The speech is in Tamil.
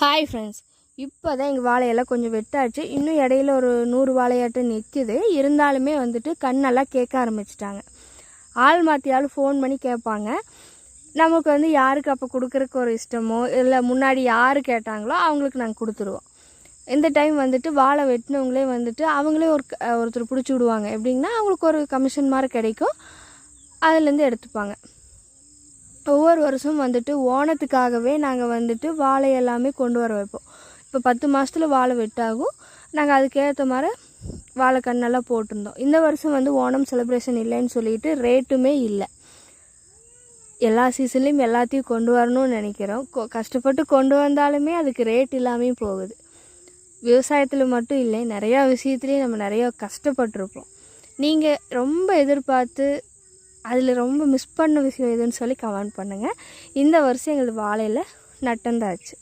ஹாய் ஃப்ரெண்ட்ஸ், இப்போ தான் எங்கள் வாழையெல்லாம் கொஞ்சம் வெட்டாச்சு. இன்னும் இடையில ஒரு 100 வாழையாட்டம் நிற்கிது. இருந்தாலுமே வந்துட்டு கண்ணெல்லாம் கேட்க ஆரம்பிச்சிட்டாங்க. ஆள் மாற்றி ஆள் ஃபோன் பண்ணி கேட்பாங்க. நமக்கு வந்து யாருக்கு அப்போ கொடுக்குறக்கு ஒரு இஷ்டமோ இல்லை முன்னாடி யார் கேட்டாங்களோ அவங்களுக்கு நாங்கள் கொடுத்துருவோம். இந்த டைம் வந்துட்டு வாழை வெட்டினவங்களே வந்துட்டு அவங்களே ஒருத்தர் பிடிச்சி விடுவாங்க. எப்படின்னா அவங்களுக்கு ஒரு கமிஷன் மாதிரி கிடைக்கும், அதுலேருந்து எடுத்துப்பாங்க. ஒவ்வொரு வருஷம் வந்துட்டு ஓணத்துக்காகவே நாங்கள் வந்துட்டு வாழை எல்லாமே கொண்டு வர வைப்போம். இப்போ 10 மாதத்துல வாழை வெட்டாகும். நாங்கள் அதுக்கேற்ற மாதிரி வாழை கண்ணெல்லாம் போட்டிருந்தோம். இந்த வருஷம் வந்து ஓணம் செலிப்ரேஷன் இல்லைன்னு சொல்லிட்டு ரேட்டுமே இல்லை. எல்லா சீசன்லேயும் எல்லாத்தையும் கொண்டு வரணும்னு நினைக்கிறோம். கஷ்டப்பட்டு கொண்டு வந்தாலுமே அதுக்கு ரேட் இல்லாமல் போகுது. விவசாயத்தில் மட்டும் இல்லை, நிறையா விஷயத்துலேயும் நம்ம நிறையா கஷ்டப்பட்டுருப்போம். நீங்கள் ரொம்ப எதிர்பார்த்து அதில் ரொம்ப மிஸ் பண்ண விஷயம் எதுன்னு சொல்லி கமெண்ட் பண்ணுங்கள். இந்த வருஷம் எங்களுக்கு வாழையில் நட்டந்தாச்சு.